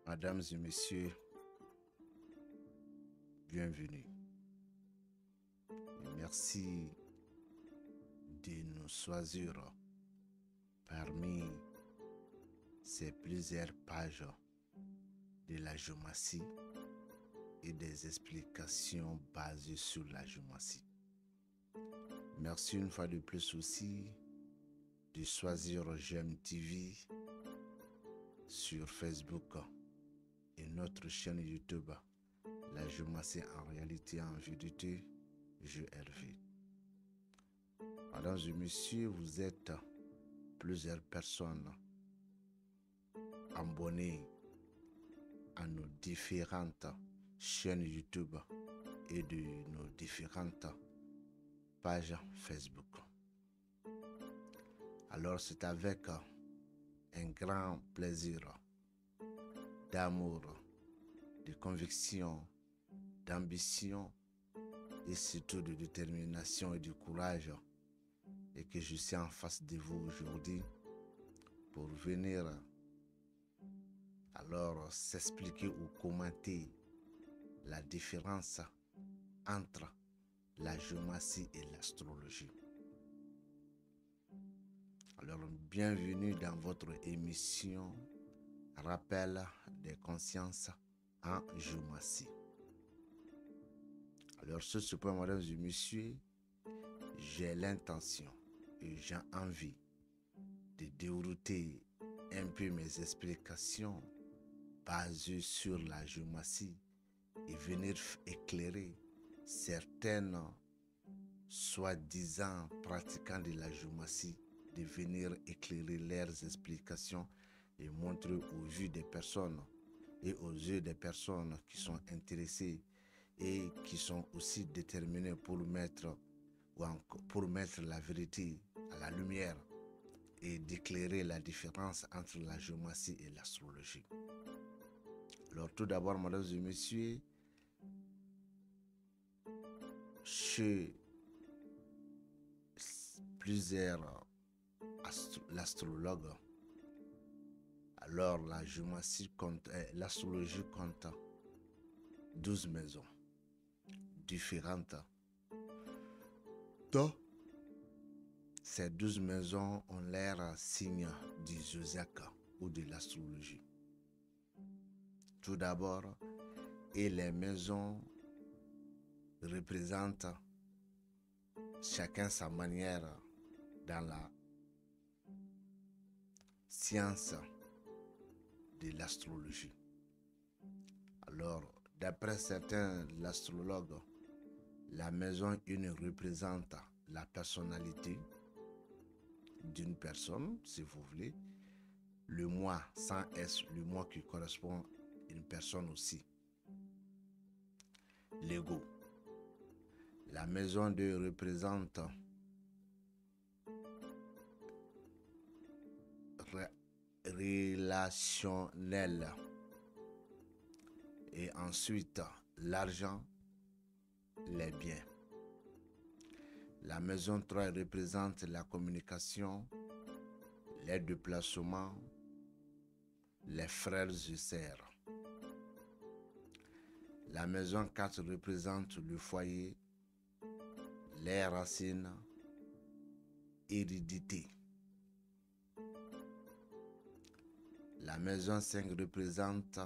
Mesdames et messieurs, bienvenue. Et merci de nous choisir parmi ces plusieurs pages de la géomatie et des explications basées sur la géomatie. Merci une fois de plus aussi de choisir GMTV sur Facebook et notre chaîne YouTube, la géomatie en réalité en vérité, GRV. Mesdames et messieurs, vous êtes plusieurs personnes abonnées à nos différentes chaînes YouTube et de nos différentes pages Facebook. Alors c'est avec un grand plaisir, d'amour, de conviction, d'ambition et surtout de détermination et de courage et que je suis en face de vous aujourd'hui pour venir alors s'expliquer ou commenter la différence entre la géomatie et l'astrologie. Alors bienvenue dans votre émission Rappel des consciences en géomatie. Alors sur ce point, mesdames et messieurs, j'ai l'intention et j'ai envie de dérouter un peu mes explications basées sur la géomatie et venir éclairer certaines soi-disant pratiquants de la géomatie, de venir éclairer leurs explications et montrer aux yeux des personnes et aux yeux des personnes qui sont intéressées et qui sont aussi déterminées pour mettre la vérité à la lumière et d'éclairer la différence entre la géomatie et l'astrologie. Alors tout d'abord, mesdames et messieurs, chez plusieurs astrologues, alors la géomatie compte, l'astrologie compte 12 maisons différentes. Donc, ces 12 maisons ont l'air signe du zodiaque ou de l'astrologie. Tout d'abord, et les maisons représentent chacun sa manière dans la science de l'astrologie. Alors, d'après certains astrologues, la maison 1 représente la personnalité d'une personne, si vous voulez. Le mois sans S, le mois qui correspond à une personne aussi. L'ego. La maison 2 représente relationnel. Et ensuite, l'argent, les biens. La maison 3 représente la communication, les déplacements, les frères et sœurs. La maison 4 représente le foyer, les racines, hérédité. La maison 5 représente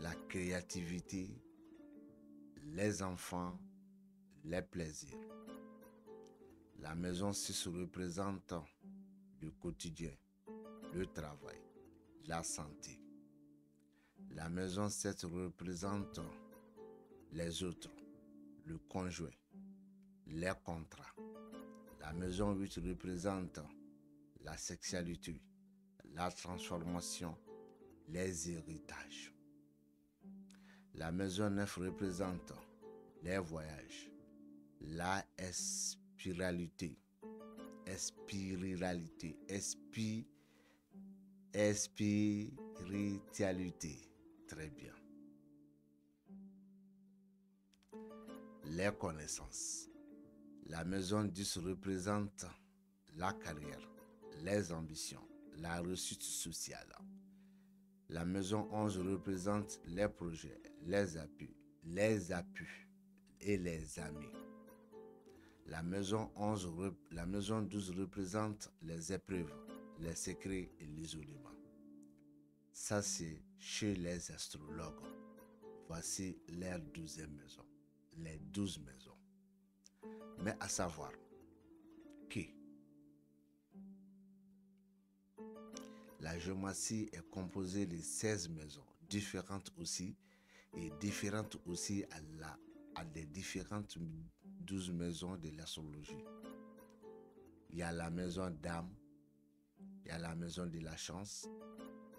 la créativité, les enfants, les plaisirs. La maison 6 représente le quotidien, le travail, la santé. La maison 7 représente les autres, le conjoint, les contrats. La maison 8 représente la sexualité, la transformation, les héritages. La maison 9 représente les voyages, la spiritualité, très bien. Les connaissances. La maison 10 représente la carrière, les ambitions, la réussite sociale. La maison 11 représente les projets, les appuis et les amis. La maison 12 représente les épreuves, les secrets et l'isolement. Ça, c'est chez les astrologues. Voici leur 12e maison, les 12 maisons. Mais à savoir que la géomancie est composée de 16 maisons, différentes aussi à des différentes 12 maisons de l'astrologie. Il y a la maison d'âme, il y a la maison de la chance,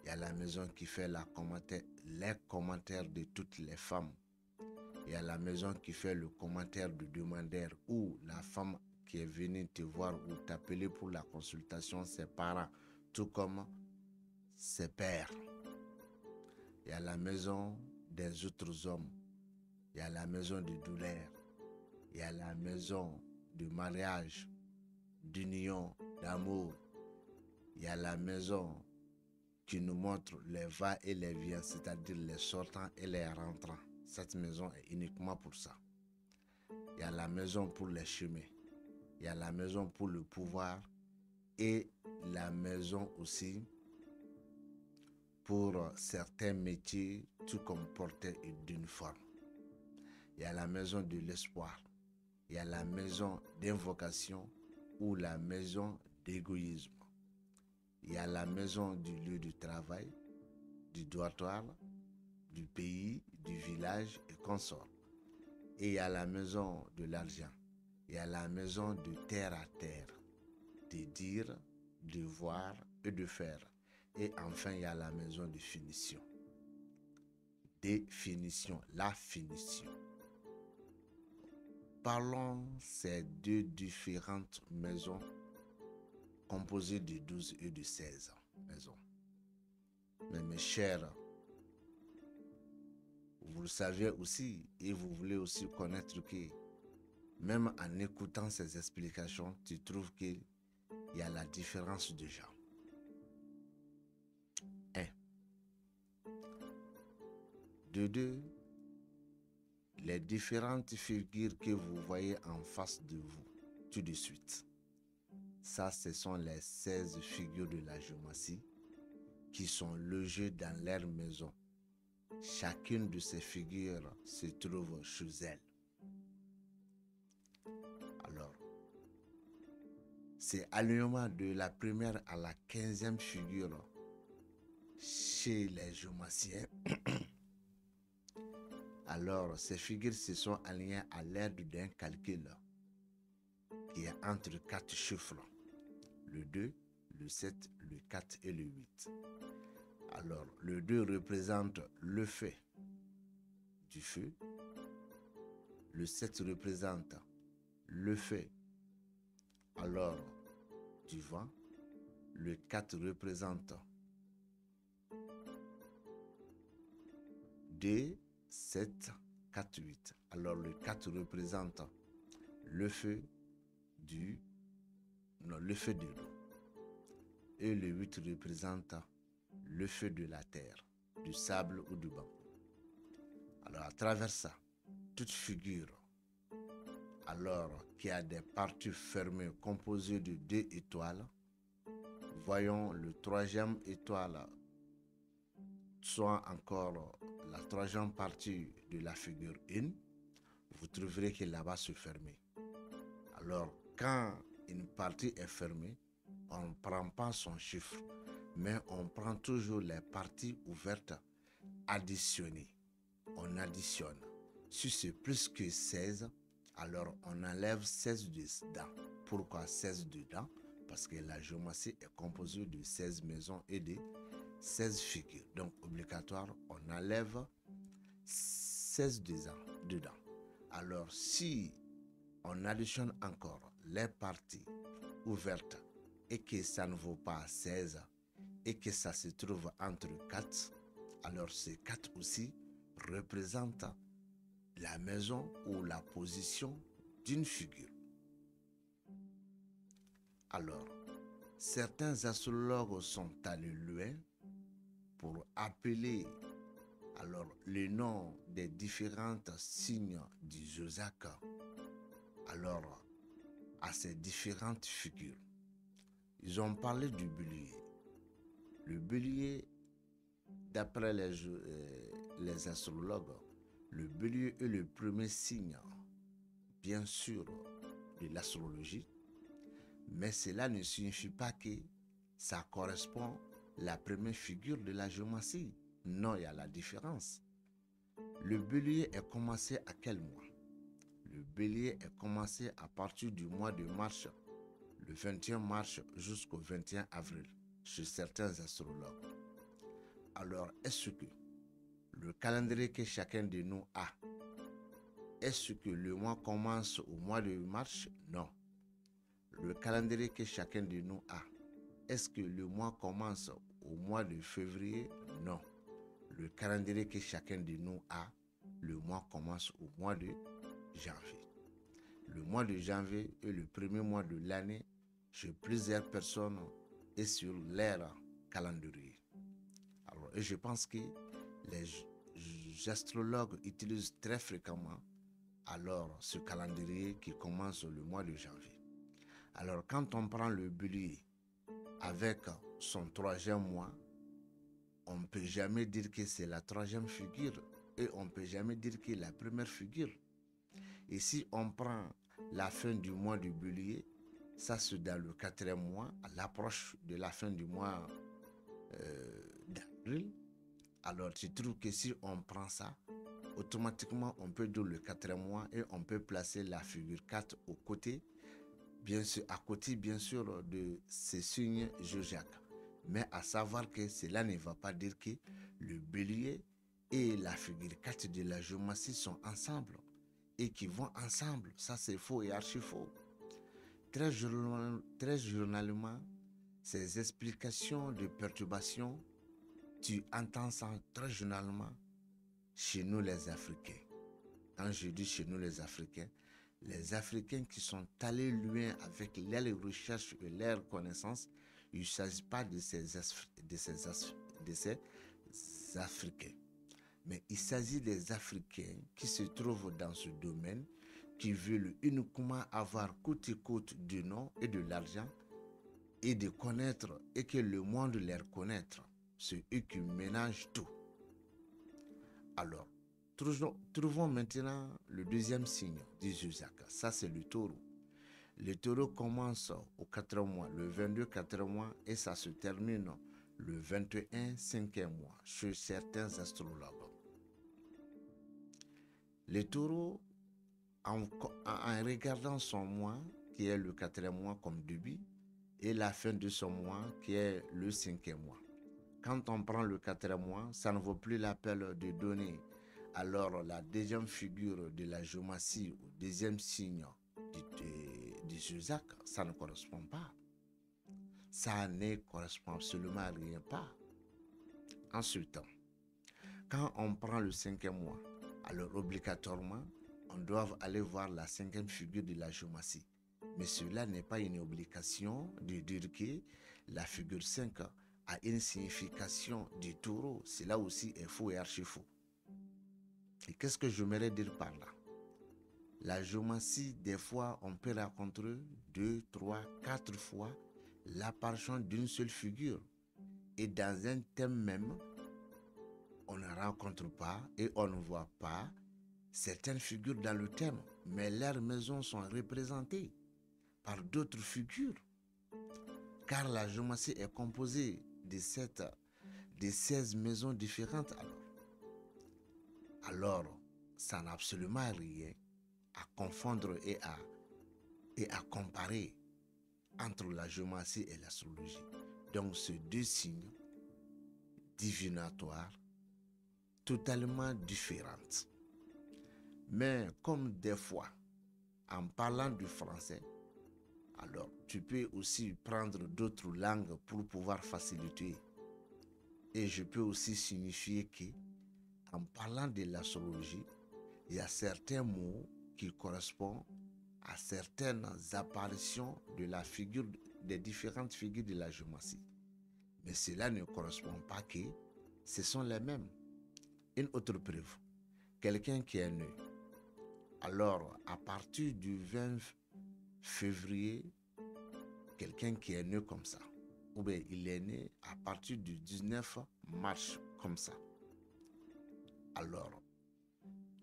il y a la maison qui fait les commentaires de toutes les femmes. Il y a la maison qui fait le commentaire du demandeur ou la femme qui est venue te voir ou t'appeler pour la consultation, ses parents, tout comme ses pères. Il y a la maison des autres hommes. Il y a la maison de douleur. Il y a la maison de mariage, d'union, d'amour. Il y a la maison qui nous montre les va et les viens, c'est-à-dire les sortants et les rentrants. Cette maison est uniquement pour ça. Il y a la maison pour les chemins. Il y a la maison pour le pouvoir et la maison aussi pour certains métiers, tout comme porter d'uniforme. Il y a la maison de l'espoir. Il y a la maison d'invocation ou la maison d'égoïsme. Il y a la maison du lieu de travail, du dortoir, du pays, du village et consorts. Et il y a la maison de l'argent. Il y a la maison de terre à terre, de dire, de voir et de faire. Et enfin, il y a la maison de finition. Définition, la finition. Parlons ces deux différentes maisons composées de 12 et de 16 maisons. Mais mes chers, vous le savez aussi et vous voulez aussi connaître que même en écoutant ces explications, tu trouves qu'il y a la différence déjà. De deux, les différentes figures que vous voyez en face de vous, tout de suite. Ça, ce sont les 16 figures de la géomancie qui sont logées dans leur maison. Chacune de ces figures se trouve chez elle. Alors, c'est alignement de la première à la 15e figure chez les géomanciens. Alors, ces figures se sont alignées à l'aide d'un calcul qui est entre 4 chiffres. Le 2, le 7, le 4 et le 8. Alors, le 2 représente le fait du feu. Le 7 représente le fait alors du vent. Le 4 représente 2, 7, 4, 8. Alors, le 4 représente le feu le feu de l'eau. Et le 8 représente le feu de la terre, du sable ou du bambou. Alors, à travers ça, toute figure, alors qui a des parties fermées composées de 2 étoiles, voyons le 3e étoile, soit encore la 3e partie de la figure 1, vous trouverez que là-bas se ferme. Alors, quand une partie est fermée, on ne prend pas son chiffre, mais on prend toujours les parties ouvertes additionnées. On additionne. Si c'est plus que 16, alors on enlève 16 dedans. Pourquoi 16 dedans? Parce que la géomancie est composée de 16 maisons et de 16 figures. Donc, obligatoire, on enlève 16 dedans. Alors, si on additionne encore les parties ouvertes et que ça ne vaut pas 16 et que ça se trouve entre 4, alors ces 4 aussi représentent la maison ou la position d'une figure. Alors, certains astrologues sont allés loin pour appeler alors le nom des différents signes du zodiaque alors à ces différentes figures. Ils ont parlé du bélier. Le bélier, d'après les astrologues, le bélier est le premier signe, bien sûr, de l'astrologie, mais cela ne signifie pas que ça correspond à la première figure de la géomancie. Non, il y a la différence. Le bélier est commencé à quel mois? Le bélier est commencé à partir du mois de mars, le 21 mars jusqu'au 21 avril, chez certains astrologues. Alors, est-ce que le calendrier que chacun de nous a, est-ce que le mois commence au mois de mars? Non. Le calendrier que chacun de nous a, est-ce que le mois commence au mois de février? Non. Le calendrier que chacun de nous a, le mois commence au mois de janvier. Le mois de janvier est le premier mois de l'année chez plusieurs personnes et sur leur calendrier. Alors, et je pense que les astrologues utilisent très fréquemment alors ce calendrier qui commence le mois de janvier. Alors, quand on prend le bélier avec son troisième mois, on ne peut jamais dire que c'est la troisième figure et on ne peut jamais dire que c'est la première figure. Et si on prend la fin du mois du bélier, ça c'est dans le quatrième mois, à l'approche de la fin du mois d'avril. Alors tu trouves que si on prend ça, automatiquement on peut dire le quatrième mois et on peut placer la figure 4 au côté, bien sûr, à côté bien sûr de ces signes zodiaques. Mais à savoir que cela ne va pas dire que le bélier et la figure 4 de la géomancie sont ensemble et qui vont ensemble. Ça c'est faux et archi faux. Très journalement, ces explications de perturbations, tu entends ça très journalement chez nous les Africains. Quand je dis chez nous les Africains qui sont allés loin avec leurs recherches et leurs connaissances, il ne s'agit pas de ces Africains. Mais il s'agit des Africains qui se trouvent dans ce domaine, qui veulent uniquement avoir coûte et coûte du nom et de l'argent et de connaître et que le monde leur connaître. C'est eux qui ménagent tout. Alors, trouvons maintenant le deuxième signe du zodiaque. Ça, c'est le taureau. Le taureau commence au 4e mois, le 22 4e mois, et ça se termine le 21 5e mois, chez certains astrologues. Le taureau, en regardant son mois, qui est le 4e mois comme début, et la fin de son mois, qui est le 5e mois. Quand on prend le 4e mois, ça ne vaut plus la peine de donner alors la deuxième figure de la géomancie au deuxième signe du zodiaque, ça ne correspond pas. Ça ne correspond absolument à rien pas. Ensuite, quand on prend le 5e mois, alors obligatoirement, on doit aller voir la 5e figure de la géomancie. Mais cela n'est pas une obligation de dire que la figure 5 a une signification du taureau. Cela aussi est faux et archi faux. Et qu'est-ce que j'aimerais dire par là? La géomancie, des fois, on peut rencontrer 2, 3, 4 fois l'apparition d'une seule figure. Et dans un thème même, on ne rencontre pas et on ne voit pas certaines figures dans le thème, mais leurs maisons sont représentées par d'autres figures. Car la géomancie est composée de 16 maisons différentes. Alors, ça n'a absolument rien à confondre et à comparer entre la géomancie et l'astrologie. Donc, ces deux signes divinatoires totalement différentes. Mais comme des fois, en parlant du français, alors tu peux aussi prendre d'autres langues pour pouvoir faciliter. Et je peux aussi signifier que, en parlant de l'astrologie, il y a certains mots qui correspondent à certaines apparitions de la figure, des différentes figures de la géomancie. Mais cela ne correspond pas que ce sont les mêmes. Une autre preuve, quelqu'un qui est né. Alors, à partir du 20 février, quelqu'un qui est né comme ça, ou bien il est né à partir du 19 mars comme ça. Alors,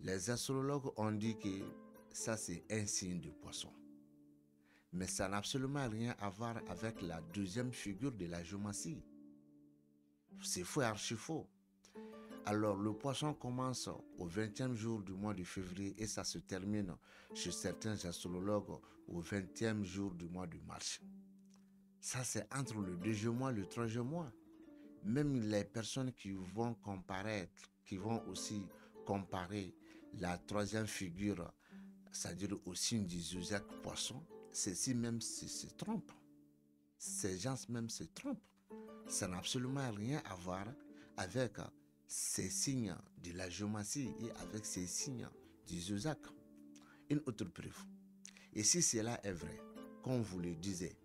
les astrologues ont dit que ça c'est un signe de poisson. Mais ça n'a absolument rien à voir avec la deuxième figure de la géomancie. C'est faux et archi faux. Alors le poisson commence au 20e jour du mois de février et ça se termine chez certains astrologues au 20e jour du mois de mars. Ça c'est entre le deuxième mois et le troisième mois. Même les personnes qui vont comparaître, qui vont aussi comparer la troisième figure, c'est-à-dire au signe du zodiaque poisson, ceux-ci même se trompent. Ces gens même se trompent. Ça n'a absolument rien à voir avec ces signes de la géomancie et avec ces signes du zodiaque. Une autre preuve. Et si cela est vrai, comme vous le disiez,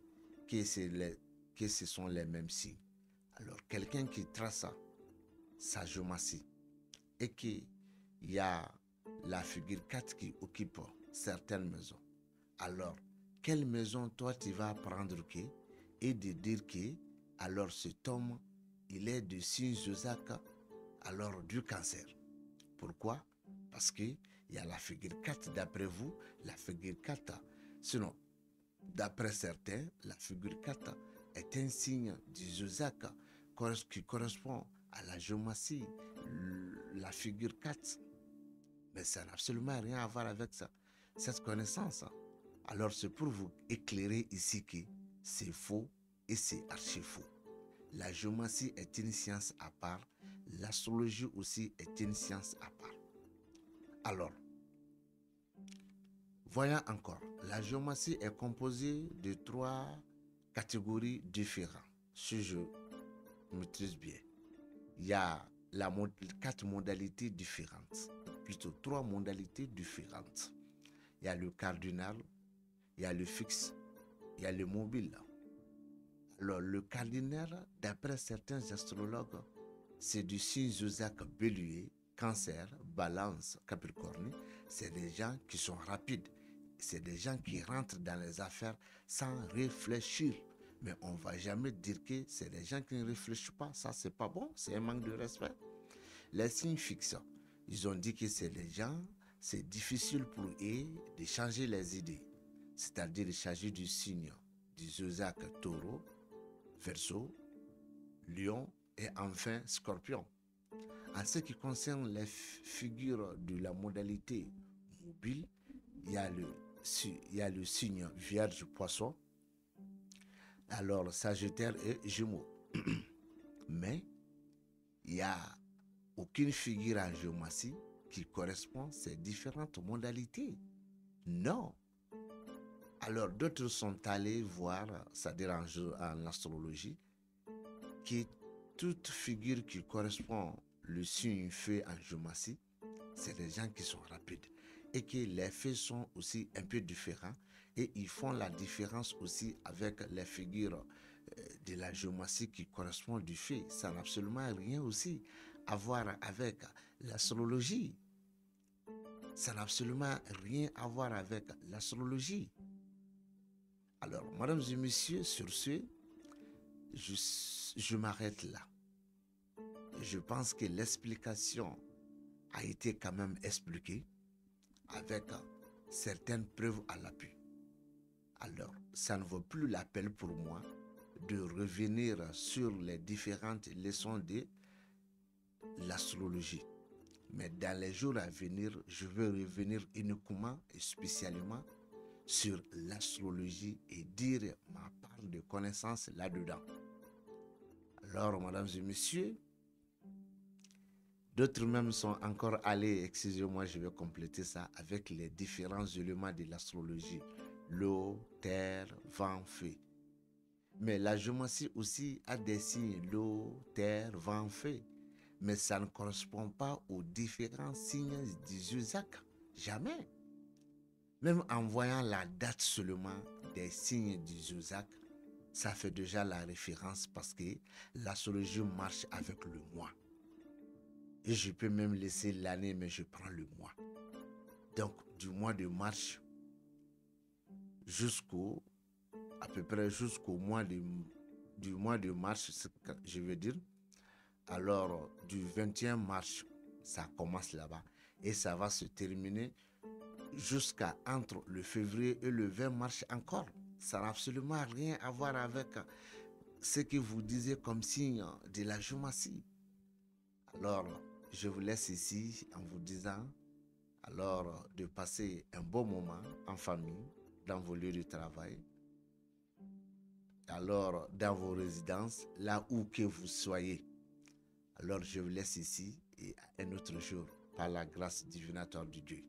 que ce sont les mêmes signes, alors quelqu'un qui trace sa géomancie et qu'il y a la figure 4 qui occupe certaines maisons, alors quelle maison toi tu vas prendre et de dire que alors cet homme il est de signe zodiaque alors du cancer. Pourquoi? Parce qu'il y a la figure 4 d'après vous, la figure 4. Sinon, d'après certains, la figure 4 est un signe du zodiaque qui correspond à la géomancie, la figure 4. Mais ça n'a absolument rien à voir avec ça, cette connaissance. Alors c'est pour vous éclairer ici que c'est faux et c'est archi faux. La géomancie est une science à part, l'astrologie aussi est une science à part. Alors, voyons encore, la géomancie est composée de 3 catégories différentes, si je maîtrise bien. Il y a 4 modalités différentes, plutôt 3 modalités différentes. Il y a le cardinal, il y a le fixe, il y a le mobile. Alors, le cardinal, d'après certains astrologues, c'est du signe zodiaque bélier, cancer, balance, capricorne. C'est des gens qui sont rapides. C'est des gens qui rentrent dans les affaires sans réfléchir. Mais on ne va jamais dire que c'est des gens qui ne réfléchissent pas. Ça, c'est pas bon. C'est un manque de respect. Les signes fixes, ils ont dit que c'est des gens, c'est difficile pour eux de changer les idées. C'est-à-dire de changer du signe du zodiaque taureau, verseau, lion et enfin scorpion. En ce qui concerne les figures de la modalité mobile, il y a le signe vierge poisson, alors sagittaire et gémeaux. Mais il n'y a aucune figure en géomancie qui correspond à ces différentes modalités. Non. Alors d'autres sont allés voir, c'est-à-dire en astrologie, que toute figure qui correspond le signe feu en géomancie, c'est des gens qui sont rapides et que les faits sont aussi un peu différents et ils font la différence aussi avec les figures de la géomancie qui correspondent du fait. Ça n'a absolument rien aussi à voir avec l'astrologie. Ça n'a absolument rien à voir avec l'astrologie. Alors, mesdames et messieurs, sur ce, je m'arrête là. Je pense que l'explication a été quand même expliquée avec certaines preuves à l'appui. Alors, ça ne vaut plus la peine pour moi de revenir sur les différentes leçons de l'astrologie. Mais dans les jours à venir, je vais revenir uniquement et spécialement sur l'astrologie et dire ma part de connaissances là-dedans. Alors, mesdames et messieurs, d'autres même sont encore allés, excusez-moi, je vais compléter ça avec les différents éléments de l'astrologie. L'eau, terre, vent, feu. Mais la géomancie aussi a des signes l'eau, terre, vent, feu. Mais ça ne correspond pas aux différents signes du zodiaque. Jamais. Même en voyant la date seulement des signes du zodiaque, ça fait déjà la référence parce que l'astrologie marche avec le mois. Et je peux même laisser l'année, mais je prends le mois. Donc, du mois de mars jusqu'au, à peu près jusqu'au du mois de mars, je veux dire. Alors, du 21 mars, ça commence là-bas. Et ça va se terminer jusqu'à entre le février et le 20 mars encore. Ça n'a absolument rien à voir avec ce que vous disiez comme signe de la Jumassi. Alors, je vous laisse ici en vous disant alors de passer un bon moment en famille, dans vos lieux de travail, alors dans vos résidences, là où que vous soyez. Alors je vous laisse ici et à un autre jour, par la grâce divinatoire de Dieu.